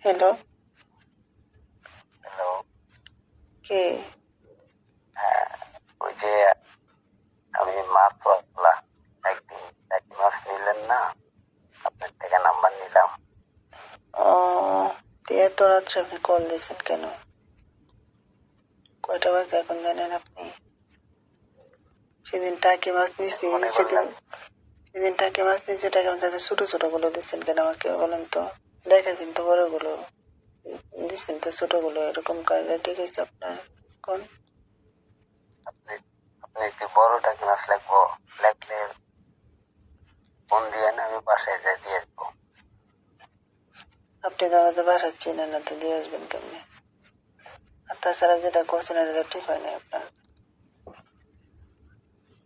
Hello, hello. কে? হ্যাঁ, ওই যে আমি মাছওয়ালা, একদিন টাকি মাছ নিলেন না, আপনার থেকে নাম্বার নিলাম। ও, তো এত রাত্রে আপনি কল দিয়েছেন কেন? কয়টা বাজে এখন জানেন আপনি? সেদিন টাকি মাছ নিছি, মনে সেদিন করলেন সেদিন টাকি মাছ নিয়েছে, টাকি মাছ ছোট ছোট গুলো দিচ্ছেন কেন আমাকে বলেন তো? দেখাইছেন তো বড় গুলো, দিচ্ছেন তো ছোট গুলো, এরকম কারণে ঠিক আছে আপনার? কোন আপনি আপনি একটু বড় টাকি মাছ লাগবো, লাগলে ফোন দিয়ে আমি বাসায় যাই দিয়ে আসবো। আপনি তো আমাদের বাসা চিনেন না, তো দিয়ে আসবেন কেমনি? আর তাছাড়া যেটা করছেন এটা তো ঠিক হয় না আপনার।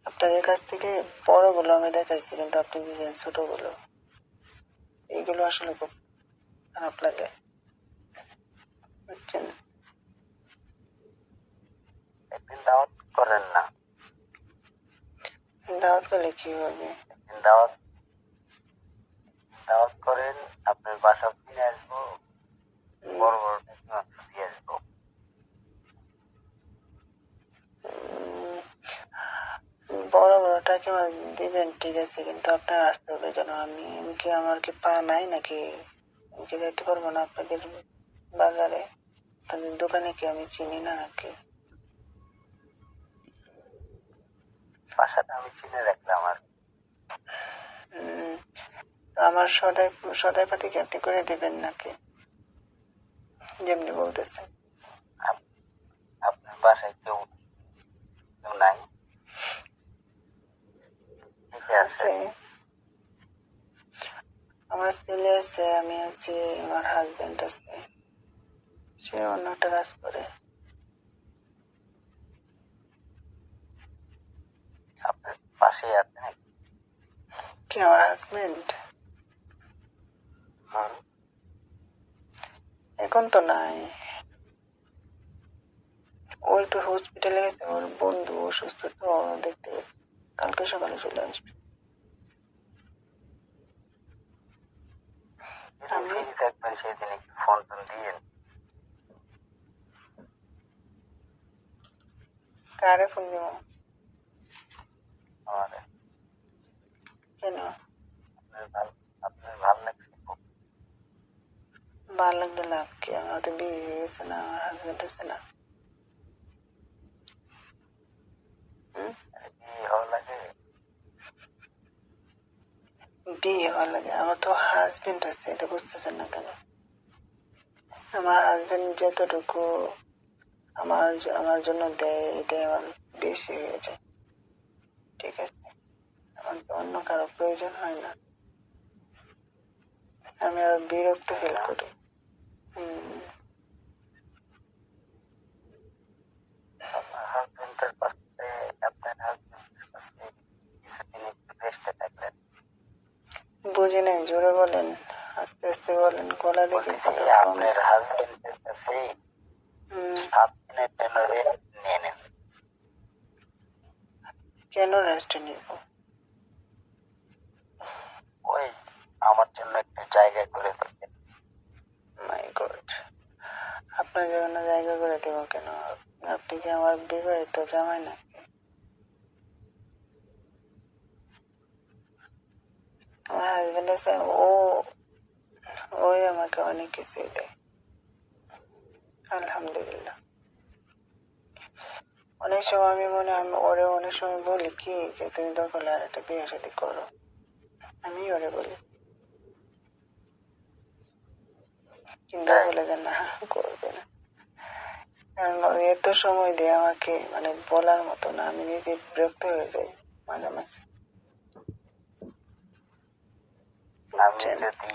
আপনাদের কাছ থেকে বড় গুলো আমি দেখাইছি, কিন্তু আপনি দিয়েছেন ছোট গুলো। এইগুলো আসলে খুব খারাপ লাগে, বুঝছেন? একদিন দাওয়াত করেন না, দাওয়াত করলে কি হবে? একদিন দাওয়াত দাওয়াত করেন, আপনার বাসা কিনে আসবো, বড় বড় টাকি মাছ দিয়ে আসবো। বড় বড় টাকি মাছ দিবেন ঠিক আছে, কিন্তু আপনার আসতে হবে কেন? আমি কি, আমার কি পা নাই নাকি? আমি কি যেতে পারবো না আপনাদের বাজারে? আপনাদের দোকানে কি আমি চিনি না নাকি? বাসাটা আমি চিনে রাখলাম আর উম, আমার সদাই সদাই পাতি কি আপনি করে দিবেন নাকি, যেমনি বলতেছেন? আপনার বাসায় কেউ কেউ নাই, ঠিক আছে? আছে, আমার ছেলে আছে, আমি আছি, আমার হাজবেন্ড আছে, সে অন্য একটা কাজ করে। আপনার পাশেই আছে নাকি? কি আমার হাজবেন্ড? হুম। এখন তো নাই, ও একটু হসপিটালে গেছে, ওর বন্ধু অসুস্থ তো, দেখতে গেছে, কালকে সকালে চলে আসবে। যেদিন আমি ফ্রি থাকবেন সেদিন একটু ফোন টোন দিয়েন কারে ফোন দিব? আমারে। কেন? আপনার ভাল লাগছে খুব। ভালো লাগলে লাভ কি? আমার তো বিয়ে হয়ে গেছে না, আমার হাজবেন্ড আছে না। হুম? বিয়ে হওয়া লাগে? বিয়ে হওয়ার লাগে? আমার তো হাজবেন্ড আছে, এটা বুঝতেছেন না কেন? আমার হাজবেন্ড যতটুকু আমার আমার জন্য দেয়, এটাই আমার বেশি হয়ে যায়, ঠিক আছে? আমার তো অন্য কারো প্রয়োজন হয় না, আমি আর বিরক্ত তাই ফিল না? করি। হম। আপনার হাজবেন্ডের কাছে আপনার হাজবেন্ডের কাছে কিছুদিন একটু রেস্টে থাকলেন। বুঝি নাই, জোরে বলেন, আস্তে আস্তে বলেন, গলা দেখে বলতেছি কথা কম। আপনার হাজবেন্ডের কাছে হম। 7 দিনের জন্য রেস্ট নিয়ে নেন। কেন রেস্ট নিব? ওই আমার জন্য একটু জায়গা করে দেবেন। মাই গড, আপনার জন্য জায়গা করে দেব কেন? আপনি কি আমার বিবাহিত জামাই নাকি? আমার হাজবেন্ড আছে, ওই আমাকে অনেক কিছুই দেয়, আলহামদুলিল্লাহ। অনেক সময় আমি ওরে অনেক সময় বলি কি, যে তুমি দরকার হলে আর একটা বিয়ে শাদী করো, আমি ওরে বলি, কিন্তু ও তাই বলে যে না, করবে না। কারণ ও এত সময় দিয়ে আমাকে, মানে বলার মতো না, আমি নিজে বিরক্ত হয়ে যাই মাঝে মাঝে, আমি বুঝছেন? যদি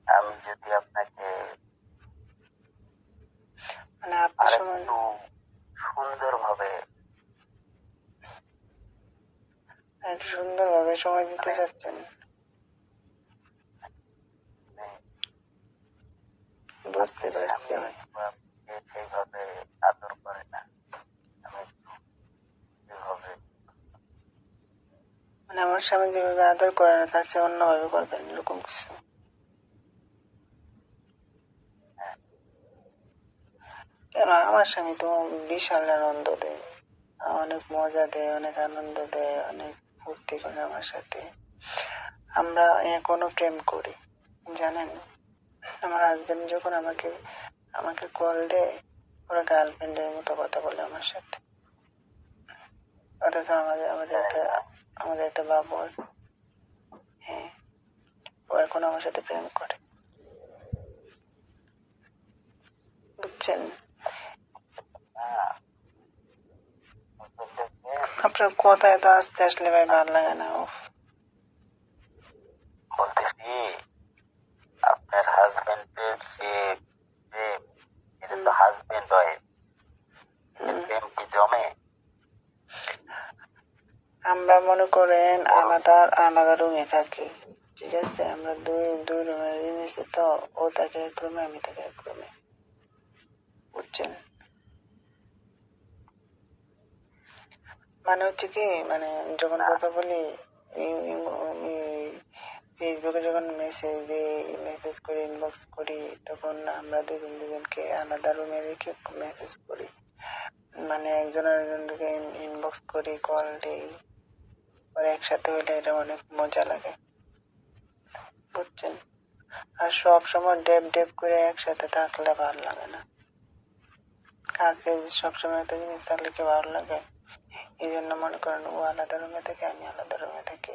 আমি যদি আপনাকে মানে আপনি সময় আরেকটু সুন্দরভাবে একটু সুন্দরভাবে সময় দিতে মানে চাচ্ছেন, মানে বুঝতে আপনার স্বামী পারছি। হয়তো আপনাকে সেইভাবে আদর করে না, আমি একটু সেইভাবে মানে আমার স্বামী যেভাবে আদর করে না, তার চেয়ে অন্যভাবে করবেন, এরকম কিছু? আমার স্বামী তো বিশাল আনন্দ দেয়, অনেক মজা দেয়, অনেক আনন্দ দেয়, অনেক ফুর্তি করে আমার সাথে। আমরা এখনো প্রেম করি জানেন। আমার হাজবেন্ড যখন আমাকে আমাকে কল দেয়, ওরা গার্লফ্রেন্ডের মতো কথা বলে আমার সাথে। অথচ আমাদের একটা বাবু আছে। হ্যাঁ, ও এখন আমার সাথে প্রেম করে, বুঝছেন। আপনার কথায় তো আস্তে আসলে ভাই ভালো লাগে না। বলতেছি আপনার হাজবেন্ডের যে প্রেম, এটা তো হাজবেন্ড হয়, প্রেম কি জমে? আমরা মনে করেন আলাদা আলাদা রুমে থাকি, ঠিক আছে। আমরা দুই দুই রুমে নিয়েছি, তো ও থাকে এক রুমে, আমি থাকি এক রুমে, বুঝছেন। মানে হচ্ছে কি, মানে যখন কথা বলি ফেসবুকে, যখন মেসেজ দিই, মেসেজ করি, ইনবক্স করি, তখন আমরা দুজনকে আলাদা রুমে রেখে মেসেজ করি। মানে একজন আরেকজনকে ইনবক্স করি, কল দিই, পরে একসাথে হইলে এটা অনেক মজা লাগে, বুঝছেন। আর সব সময় ডেপ ডেপ করে একসাথে থাকলে ভালো লাগে না। কাছে সবসময় একটা জিনিস থাকলে কি ভালো লাগে। এই জন্য মনে করেন ও আলাদা রুমে থাকে, আমি আলাদা রুমে থাকি।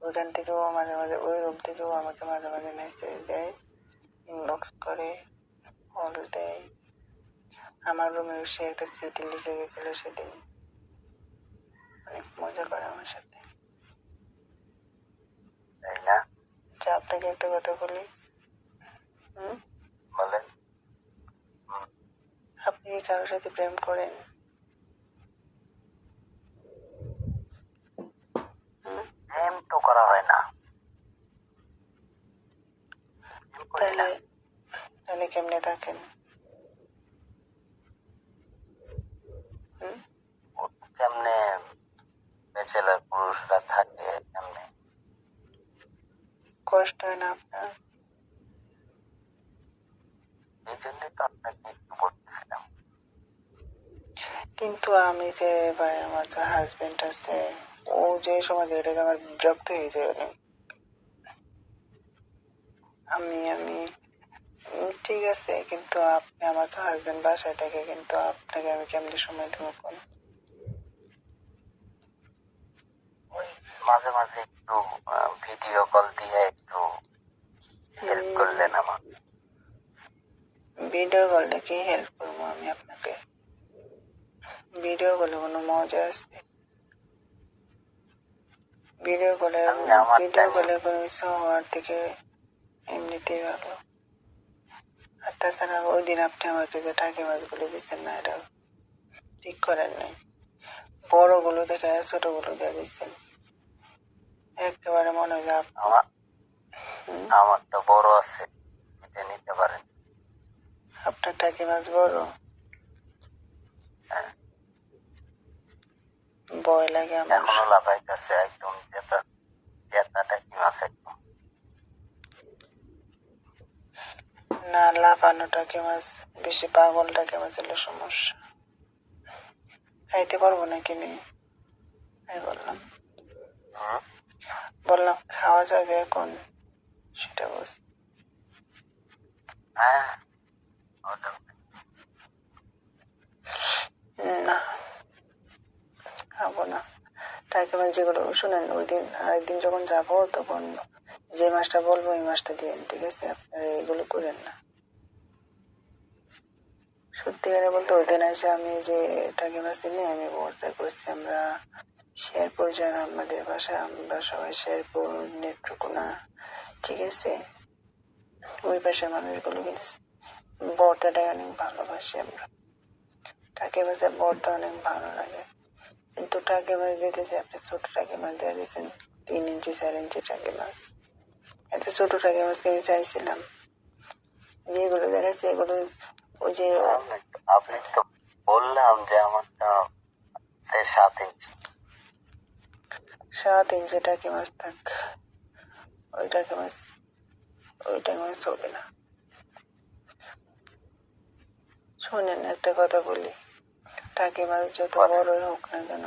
ওইখান থেকে ও মাঝে মাঝে, ওই রুম থেকে ও আমাকে মাঝে মাঝে মেসেজ দেয়, ইনবক্স করে, কল দেয়। আমার রুমে সে একটা চিঠি লিখে গেছিল সেদিন, অনেক মজা করে আমার সাথে। তাই না? আচ্ছা, আপনাকে একটা কথা বলি। বলেন। আপনি কি কারোর সাথে প্রেম করেন? প্রেম তো করা হয় না। তাহলে তাহলে কেমনে থাকেন? যেমনে ব্যাচেলার পুরুষরা থাকে তেমনি। কষ্ট হয় না আপনার? এই জন্যই তো আপনাকে একটু বলতেছিলাম। কিন্তু আমি যে ভাই, আমার যে হাজবেন্ড আছে, ও যে সময় দেয়, এটা আমার বিরক্ত হয়ে যায় অনেক। আমি আমি ঠিক আছে, কিন্তু আপনি, আমার তো হাজবেন্ড বাসায় থাকে, কিন্তু আপনাকে আমি কেমনি সময় দেবো কোন? মাঝে মাঝে একটু ভিডিও কল দিয়ে একটু হেল্প করলেন আমার। ভিডিও কলে কি হেল্প করবো আমি আপনাকে? ভিডিও কলে কোনো মজা আছে? ভিডিও কলে কোনো কিছু হওয়ার থেকে এমনিতেই ভালো। আর তাছাড়া ওই দিন আপনি আমাকে যে টাকি মাছগুলো দিচ্ছেন না, এটা ঠিক করেন নাই। বড়গুলো দেখে ছোটগুলো দিয়ে দিচ্ছেন, একেবারে মনে হয় যে আমারটা বড় আছে, এটা নিতে পারেন। আপনার টাকি মাছ বড়? ভয় লাগে আমার। এখনো লাফাইতেছে একদম, জেতা টাকি মাছ একদম। না, লাফানো টাকি মাছ বেশি, পাগল টাকি মাছ হলে সমস্যা। খাইতে পারবো না কিনে, আমি বললাম খাওয়া যাবে এখন, সেটা বুঝ। হ্যাঁ, না, খাবো না। টাকি মাছ যেগুলো, শুনেন, ওই দিন আরেকদিন যখন যাবো, তখন যে মাছটা বলবো ওই মাছটা দিয়ে, ঠিক আছে? আপনারা এগুলো করেন না। সত্যিকারে বলতে, ওই দিন এসে আমি যে টাকি মাছ এনে আমি ভর্তা করছি, আমরা শেরপুর, যারা আমাদের বাসা, আমরা সবাই শেরপুর, নেত্রকোনা, ঠিক আছে, ওই পাশের মানুষগুলো কিন্তু ভর্তাটাই অনেক ভালোবাসি আমরা। টাকি মাছের ভর্তা অনেক ভালো লাগে। কিন্তু টাকি মাছ দিতেছে, আপনি ছোট টাকি মাছ দিয়ে দিয়েছেন, 3 ইঞ্চি 4 ইঞ্চি টাকি মাছ। এত ছোট টাকি মাছকে আমি চাইছিলাম, যেগুলো দেখাচ্ছে এগুলো ওই যে আপনি তো বললাম যে আমারটা 7 ইঞ্চি। 7 ইঞ্চি টাকি মাছ থাক, ওই টাকি মাছ চলবে না। শোনেন, একটা কথা বলি, টাকি মাছ যত বলেন। বড়ই হোক না কেন,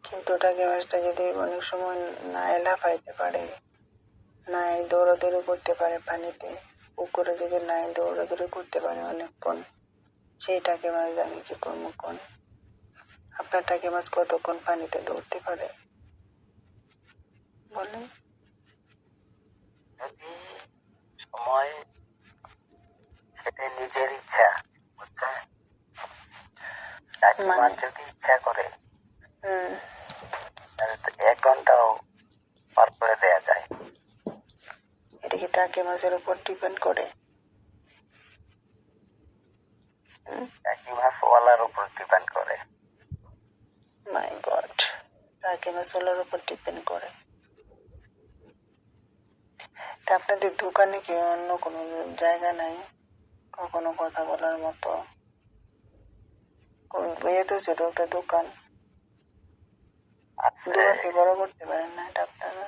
কিন্তু টাকি মাছটা যদি অনেক সময় না লাফাইতে পারে, নাই দৌড়াদৌড়ি করতে পারে পানিতে, পুকুরে যদি নাই দৌড়াদৌড়ি করতে পারে অনেকক্ষণ, সেই টাকি মাছ আমি কি করবো কোন? আপনার টাকি মাছ কতক্ষণ পানিতে দৌড়তে পারে বলেন? যদি সময়, সেটা নিজের ইচ্ছা, বুঝছেন? টাকি মানে মাছ যদি ইচ্ছা করে হুম, তাহলে তো 1 ঘন্টাও পার করে দেয়া যায়। এটা কি টাকি মাছের উপর ডিপেন্ড করে? টাকি মাছ ওয়ালার উপর ডিপেন্ড করে। মাই গড, টাকি মাছ ওলার উপর ডিপেন্ড করে। তা আপনাদের দোকানে কি অন্য কোনো জায়গা নাই কখনো কথা বলার মতো? বইয়ে তো ছোট একটা দোকান, আছে, দোকানকে বড় করতে পারেন না এটা আপনারা?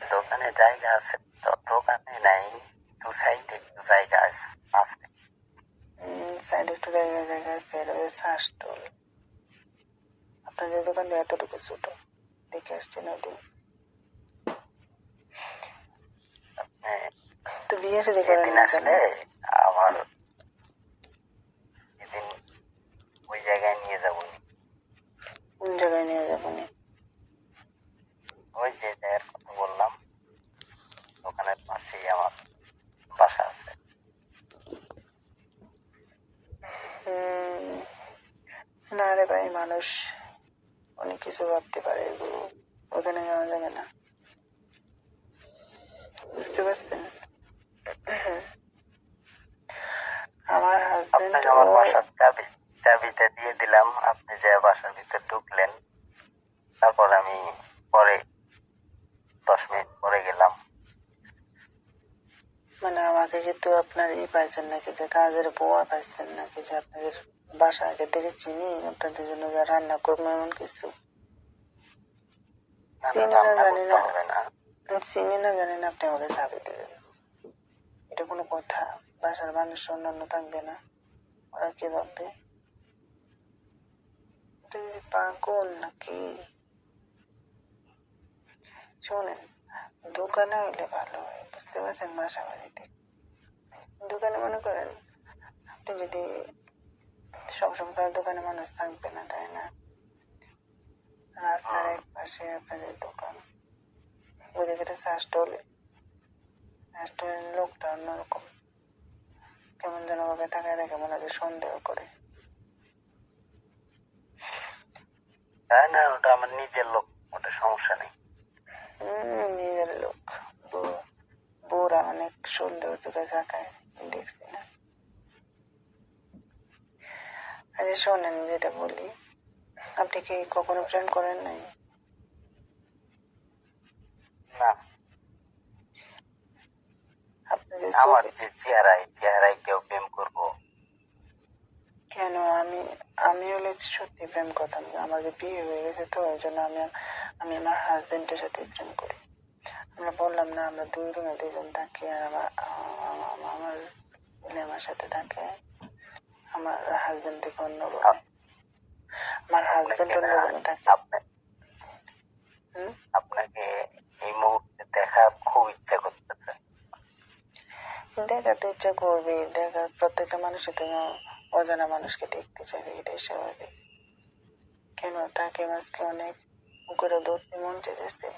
দোকানে জায়গা আছে, তো দোকানে নাই, দু সাইডে একটু জায়গা আছে। সাইডে একটু জায়গা জায়গা আছে, এটা হচ্ছে শ্বাসটোল। আপনাদের দোকান দিয়ে এতটুকু ছোট, দেখে আসছেন ওদিন। তো বিয়ে শাদী করেন এদিন না কেন? আসলে আমার এদিন ওই জায়গায় নিয়ে যাবো। কোন জায়গায় নিয়ে যাবেন? ওই যে জায়গার কথা বললাম, দোকানের পাশেই আমার বাসা আছে। না রে ভাই, মানুষ অনেক কিছু ভাবতে পারে, এগুলো ওখানে যাওয়া যাবে না, বুঝতে পারছেন? আমার হাজবেন্ড আপনাকে ও আমার বাসার চাবিটা দিয়ে দিলাম, আপনি যে বাসার ভিতর ঢুকলেন, তারপর আমি পরে 10 মিনিট পরে গেলাম। মানে আমাকে কিন্তু আপনার পাইছেন নাকি, যে কাজের বুয়া পাইছেন নাকি, যে আপনাদের বাসা আগে থেকে চিনি, আপনাদের জন্য যা রান্না করবো এমন কিছু? না, চিনি না রান্না জানি করতে না, হবে না। চিনি না জানি না আপনি আমাকে চাবি দেবেন? এটা কোনো কথা? বাসার মানুষ অন্যান্য থাকবে না, ওরা কি ভাববে? এটা যে পাগল নাকি? শোনেন, দোকানে হইলে ভালো হয়, বুঝতে পারছেন? বাসা বাড়িতে দোকানে মনে করেন আপনি যদি সবসময় তার দোকানে মানুষ থাকবে না, তাই না? রাস্তার এক পাশে আপনাদের দোকান, ওদিকে শ্বাসটোলের লোকটা অন্যরকম, কেমন যেন ভাবে তাকায় দেখে, মনে হয় সন্দেহ করে। তাই না, ওটা আমার নিজের লোক, ওটা সমস্যা নেই। নিজের লোক, বুড়া অনেক সন্দেহ চোখে তাকায়, দেখছি না। আচ্ছা শোনেন, যেটা বলি, আপনি কি কখনো প্রেম করেন নাই? না, আপনি যে আমার ছবি, যে চেহারায় কেউ প্রেম করবো? কেন? আমি আমি হলে সত্যি প্রেম করতাম, আমার যে বিয়ে হয়ে গেছে তো ওই জন্য আমি আমার হাজবেন্ডের সাথে প্রেম করি। আমরা বললাম না, আমরা দুই রুমে দুজন থাকি, আর আমার ছেলে আমার সাথে থাকে, আমার হাজবেন্ড থেকে অন্য রুমে, আমার হাজবেন্ড আপনাকে অন্য না, রুমে থাকে। আপনাকে এই মুহূর্তে দেখার খুব ইচ্ছা করতেছে। দেখা তো ইচ্ছা করবে, দেখা, প্রত্যেকটা মানুষের তো অজানা মানুষকে দেখতে চাইবে, এটাই স্বাভাবিক। কেন, টাকি মাছকে অনেক পুকুরে ধরতে মন চেয়েছে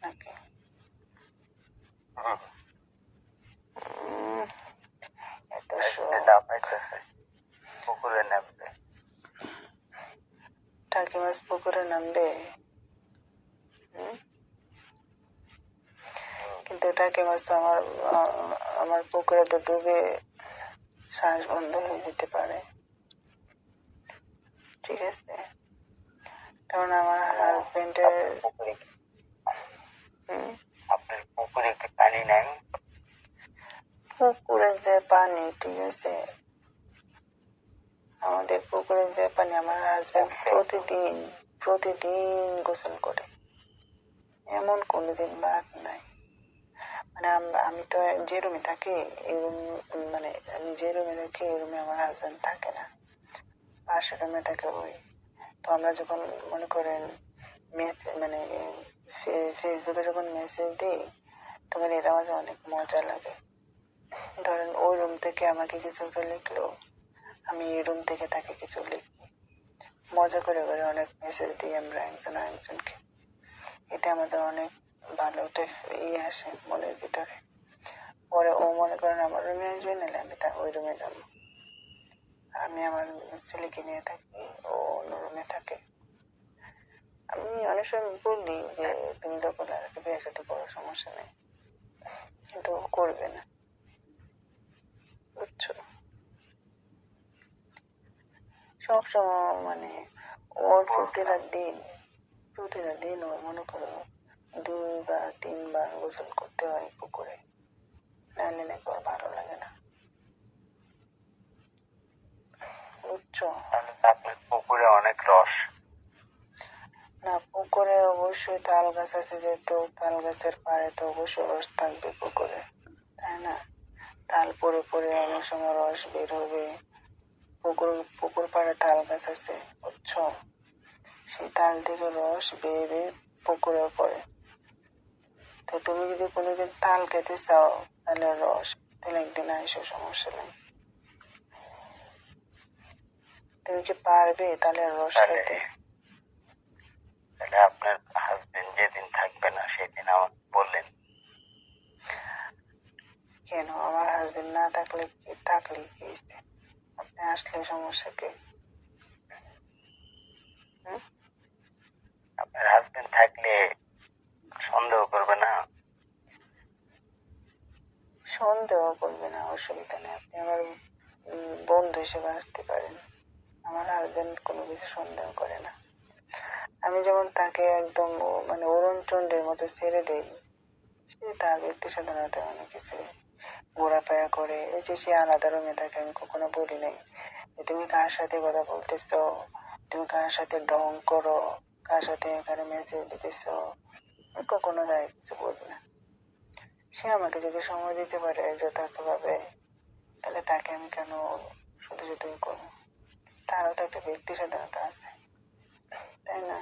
নাকি? হুম, এত একটু শখ, লাফাইতেছে, পুকুরে নামবে। টাকি মাছ পুকুরে নামবে? কিন্তু টাকি মাছ তো আমার পুকুরে তো ডুবে শ্বাস বন্ধ হয়ে যেতে পারে, ঠিক আছে? কারণ আমার কেন, হাজবেন্ডের আপনার পুকুরে আপনার পুকুরে কি পানি নাই? পুকুরে যে পানি, ঠিক আছে, আমাদের পুকুরে যে পানি, আমার হাজবেন্ড উঠছে? প্রতিদিন প্রতিদিন গোসল করে, এমন কোনোদিন বাদ নাই। মানে আমি তো যে রুমে থাকি এই রুম, মানে আমি যে রুমে থাকি এই রুমে আমার হাজবেন্ড থাকে না, পাশের রুমে থাকে ওই। তো আমরা যখন মনে করেন মানে ফেসবুকে যখন মেসেজ দিই তখন এটা আমাদের অনেক মজা লাগে। ধরেন ওই রুম থেকে আমাকে কিছু একটা লিখলো, আমি এই রুম থেকে তাকে কিছু লিখি, মজা করে করে অনেক মেসেজ দিই আমরা একজন আরেকজনকে। এতে আমাদের অনেক ভালো একটা আসে মনের ভিতরে। পরে ও মনে করেন আমার রুমে আসবে, নাহলে আমি ওই রুমে যাবো। আমি আমার ছেলেকে নিয়ে থাকি, ও অন্য রুমে থাকে। আমি অনেক সময় বলি যে তুমি তো বলে আর বিয়ের সাথে বড় সমস্যা নেই, কিন্তু ও করবে না, বুঝছো? সবসময় মানে ওর প্রতিটা দিন ওর মনে করো 2 বা 3 বার গোসল করতে হয় পুকুরে, নাহলে নাকি ওর ভালো লাগে না, বুঝছো? তাহলে তো আপনার পুকুরে অনেক রস। না, পুকুরে অবশ্যই তাল গাছ আছে, যেহেতু তাল গাছের পাড়ে তো অবশ্যই রস থাকবে পুকুরে, তাই না? তাল পরে পরে অনেক সময় রস বের হবে। পুকুর পাড়ে তাল গাছ আছে, বুঝছো? সেই তাল থেকে রস বেয়ে বেয়ে পুকুরে পড়ে। তো তুমি যদি কোনোদিন তাল খেতে চাও তাহলে রস, তাহলে একদিন আইসো, সমস্যা নেই। তুমি কি পারবে তালের রস খেতে? তাহলে আপনার হাজবেন্ড যেদিন থাকবে না সেদিন আমাকে বললেন। কেন আমার হাজবেন্ড না থাকলে কি, থাকলে কি হয়েছে? আপনি আসলে সমস্যা কি? আপনার হাজবেন্ড থাকলে সন্দেহ করবে না? সন্দেহ করবে না, অসুবিধা নেই। আপনি আমার বন্ধু হিসেবে আসতে পারেন। আমার হাজবেন্ড কোনো কিছু সন্দেহ করে না। আমি যেমন তাকে একদম মানে অরুণচন্ডীর মতো ছেড়ে দেই, সে তার ব্যক্তি স্বাধীনতা অনেক কিছু ঘোরাফেরা করে। এই যে সে আলাদা রুমে থাকে, আমি কখনো বলি নাই যে তুমি কার সাথে কথা বলতেছো, তুমি কার সাথে ঢং করো, কার সাথে এখানে মেসেজ দিতেছো, আমি কখনো তাই কিছু বলি না। সে আমাকে যদি সময় দিতে পারে যথার্থভাবে, তাহলে তাকে আমি কেন শুধু শুধু করবো? তারও তো একটা ব্যক্তি স্বাধীনতা আছে, তাই না?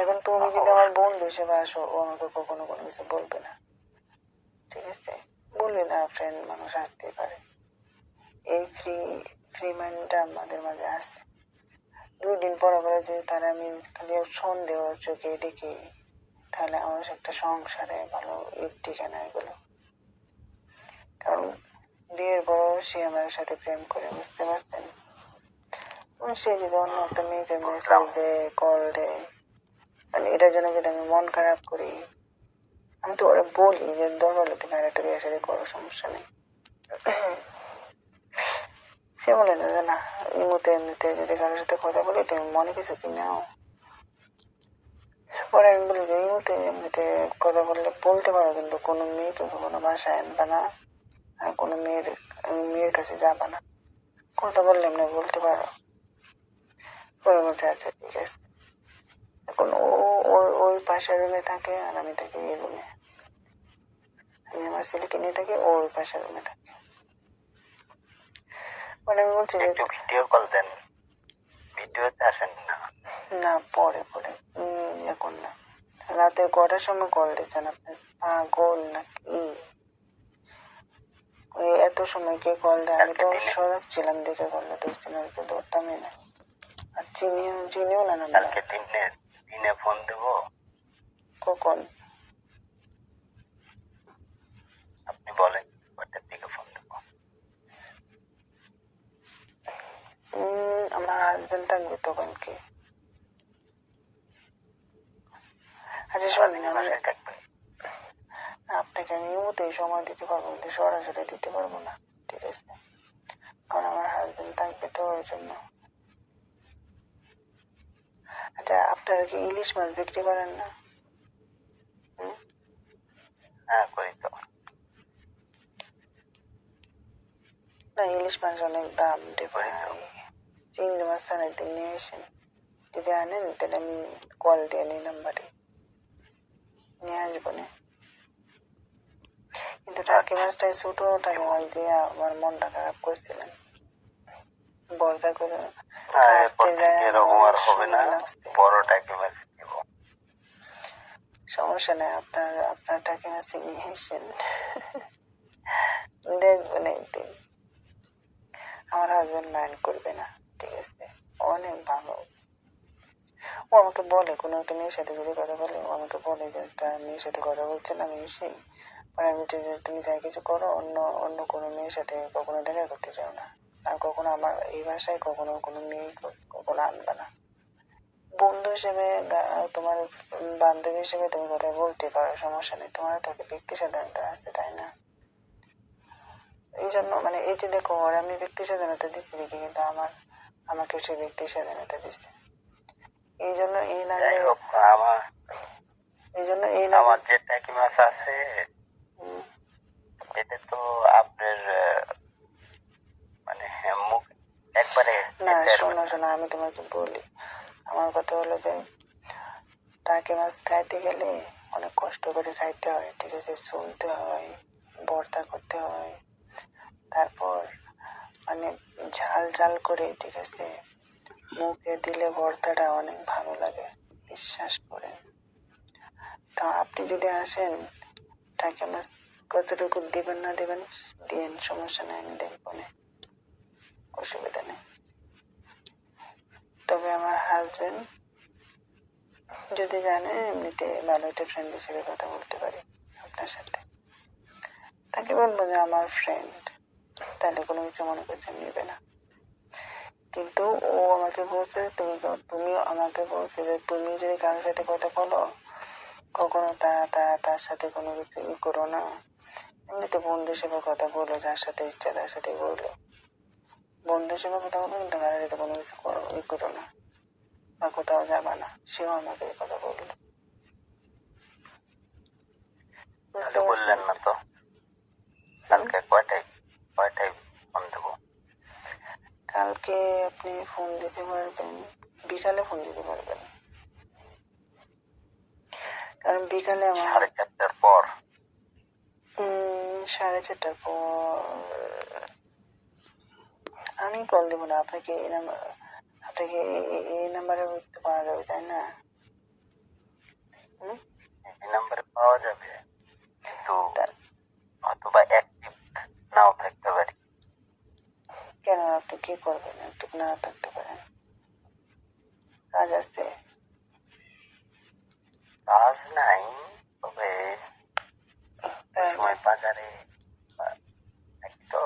এখন তুমি যদি আমার বন্ধু হিসেবে আসো, ও আমাকে কখনো কোনো কিছু বলবে না, ঠিক আছে? বলবে না, ফ্রেন্ড মানুষ আসতে পারে। এই ফ্রি মাইন্ডটা আমাদের মাঝে আছে। 2 দিন পরে পরে যদি তারা আমি খালি সন্দেহ চোখে দেখি, তাহলে আমার একটা সংসারে ভালো টিকে না এগুলো। কারণ বিয়ের পর সে আমার সাথে প্রেম করে, বুঝতে পারছেন? সে যদি অন্য একটা মেয়েকে মেসেজ দেয়, কল দেয়, মানে এটার জন্য যদি আমি মন খারাপ করি, আমি তো ওরা বলি যে দরকার হলে তুমি আরেকটা বিয়ের সাথে করো, সমস্যা নেই। সে বলে না যে না, এই মুহূর্তে এমনিতে যদি কারোর সাথে কথা বলি তুমি মনে কিছু কি নাও। পরে আমি বলি যে এই মুহূর্তে এমনিতে কথা বললে বলতে পারো, কিন্তু কোনো মেয়েকে কোনো বাসায় আনবা না, আর কোনো মেয়ের কাছে যাবা না, কথা বললে এমনি বলতে পারো। পরে বলছে আচ্ছা ঠিক আছে। এখন ওই পাশের রুমে থাকে আর আমি থাকি এই রুমে, আমি আমার ছেলেকে নিয়ে থাকি, ও ওই পাশের রুমে থাকে। মানে আমি বলছি যে ভিডিও কল দেন, ভিডিওতে আসেন না? না, পরে পরে এখন না। রাতে কটার সময় কল দিচ্ছেন আপনি? পাগল নাকি? ওই এত সময় কে কল দেয়? আমি তো সজাগ ছিলাম দেখে কলটা ধরছি, না তো ধরতামই না। আর চিনিও না নাম্বার। কালকে দিনে ফোন দেবো? কখন? আপনি বলেন কয়টার দিকে ফোন দেবো? আমার হাজবেন্ড থাকবে তখন কি? আচ্ছা শোনেন, আমি আপনাকে আমি মুহূর্তেই সময় দিতে পারবো, কিন্তু সরাসরি দিতে পারবো না, ঠিক আছে? কারণ আমার হাজবেন্ড থাকবে তো, ওই জন্য। আচ্ছা, আপনারা কি ইলিশ মাছ বিক্রি করেন না? হ্যাঁ, করি তো। না, ইলিশ মাছ অনেক দাম রে ভাই। চিংড়ি মাছ আর একদিন নিয়ে আসেন, যদি আনেন তাহলে আমি কল দিয়ে নিই নাম্বারে, নিয়ে আসবো না। কিন্তু টাকি আচ্ছা মাছটাই ছোট টাকি মাছ দিয়ে আমার মনটা খারাপ করছিলেন। বর্দা করে এরপর কাটতে যায় থেকে আমার এরকম আর অনেক হবে না, সময় লাগছে। বড় টাকি মাছ দিব। সমস্যা নেই, আপনার টাকি মাছ নিয়ে এসেন, দেখবেন একদিন। আমার হাজবেন্ড মাইন্ড করবে না, ঠিক আছে? অনেক ভালো। ও আমাকে বলে, কোনো একটা মেয়ের সাথে যদি কথা বলে, ও আমাকে বলে যে একটা মেয়ের সাথে কথা বলছেন আমি এসে, পরে আমি যে তুমি যাই কিছু করো, অন্য অন্য কোনো মেয়ের সাথে কখনো দেখা করতে চাও না, আর কখনো আমার এই ভাষায় কখনো কোনো মেয়ে কখনো আনবে না। বন্ধু হিসেবে তোমার বান্ধবী হিসেবে তুমি কথা বলতে পারো, সমস্যা নেই, তোমার তো একটা ব্যক্তি স্বাধীনতা আছে, তাই না? এই জন্য মানে এই যে দেখো, ওর আমি ব্যক্তি স্বাধীনতা দিচ্ছি দেখি, কিন্তু আমাকে সে ব্যক্তি স্বাধীনতা দিচ্ছে। এই জন্য যাই হোক, আমার আমার যে টাকি মাছ আছে এটা তো আপনার মানে মুখ একবারে না, খেতে পারবেন শোনো না। শোনো, আমি তোমাকে বলি, আমার কথা হলো যে টাকি মাছ খাইতে গেলে অনেক কষ্ট করে খাইতে হয়, ঠিক আছে? চলতে হয়, ভর্তা করতে হয়, তারপর মানে ঝাল ঝাল করে, ঠিক আছে? মুখে দিলে ভর্তাটা অনেক ভালো লাগে, বিশ্বাস করেন। তা আপনি যদি আসেন, টাকি মাছ কতটুকু দিবেন না দিবেন দিন, সমস্যা নেই, আমি দেখবো না, অসুবিধা নেই। তবে আমার হাজবেন্ড যদি জানে, এমনিতে ভালো একটা ফ্রেন্ড হিসেবে কথা বলতে পারি আপনার সাথে, তাকে বলবো যে আমার ফ্রেন্ড, তাহলে কোনো কিছু মনে করতে নিবে না। কিন্তু ও আমাকে বলছে, তুমিও আমাকে বলছে যে তুমি যদি কারোর সাথে কথা বলো, কখনো তার সাথে কোনো কিছু করো না, এমনিতে বন্ধু হিসেবে কথা বলো, যার সাথে ইচ্ছা তার সাথে বলো, বন্ধু হিসেবে কথা বলো, কিন্তু কারোর সাথে কোনো কিছু করো না, বা কোথাও যাবা না। সেও আমাকে এই কথা বললো, বুঝতে তাহলে পারছেন? বললেন না তো কালকে কয়টায় ফোন দেবো? কালকে আপনি ফোন দিতে পারবেন, বিকালে ফোন দিতে পারবেন, কারণ বিকালে আমার 4:30টার পর? 4:30টার পর আমি কল দেবো না আপনাকে। আপনাকে এই নাম্বারে পাওয়া যাবে, তাই না? এই নাম্বারে পাওয়া যাবে, কিন্তু হয়তোবা অ্যাক্টিভ নাও থাকতে পারি। কেন, আপনি কি করবেন? একটু না থাকতে পারেন, কাজ আছে? কাজ নাই, তবে ওই তাই না? সময় বাজারে থাকি তো।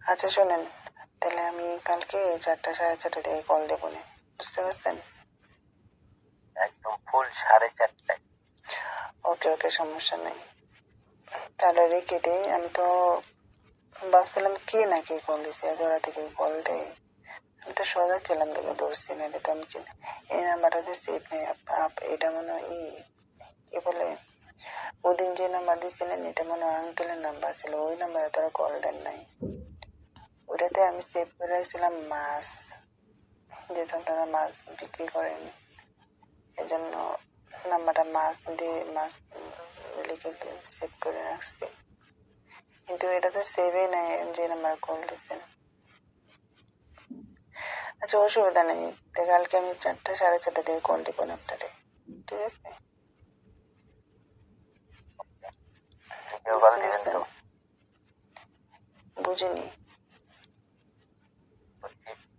আচ্ছা শোনেন, তাহলে আমি কালকে 4টা 4:30 থেকে কল দেবো না, বুঝতে পারছেন? একদম ফুল 4:30টায়। ওকে ওকে, সমস্যা নেই, তাহলে রেখে দিই। আমি তো ভাবছিলাম কি নাকি কল দিছে, এত রাতে কেউ কল দেয়? আমি তো সোজা ছিলাম, দেখে ধরছি না, এটা তো আমি চিনি। এই নাম্বারটা যে সেভ নেই, এটা মনে হয় কি বলে, ওদিন যে নাম্বার দিয়েছিলেন এটা মনে হয় আঙ্কেলের নাম্বার ছিল, ওই নাম্বারে তারা কল দেন নাই। ওটাতে আমি সেভ করে রাখছিলাম মাছ, যেহেতু আপনারা মাছ বিক্রি করেন, এজন্য নাম্বারটা মাছ লিখে দিয়ে সেভ করে রাখছি। কিন্তু এটাতে সেভই নাই যে নাম্বার কল দিয়েছেন। আচ্ছা, অসুবিধা নেই, তো কালকে আমি 4টা 4:30 থেকে কল দিব না আপনারে, ঠিক আছে? ভিডিও কল বুঝতে দিবেন পারছেন? তো? বুঝিনি।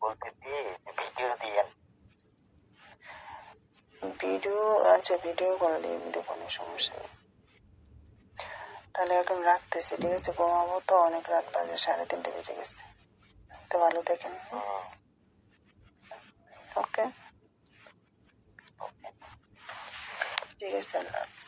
বলতেছি ভিডিও দিয়েন। ভিডিও, আচ্ছা ভিডিও কল দিয়ে দেবো না, সমস্যা নেই। তাহলে এখন রাখতেছি, ঠিক আছে? ঘুমাবো তো, অনেক রাত বাজে, 3:30 বেজে গেছে। তো ভালো থাকেন। ওকে, ঠিক আছে, আল্লাহ হাফিজ।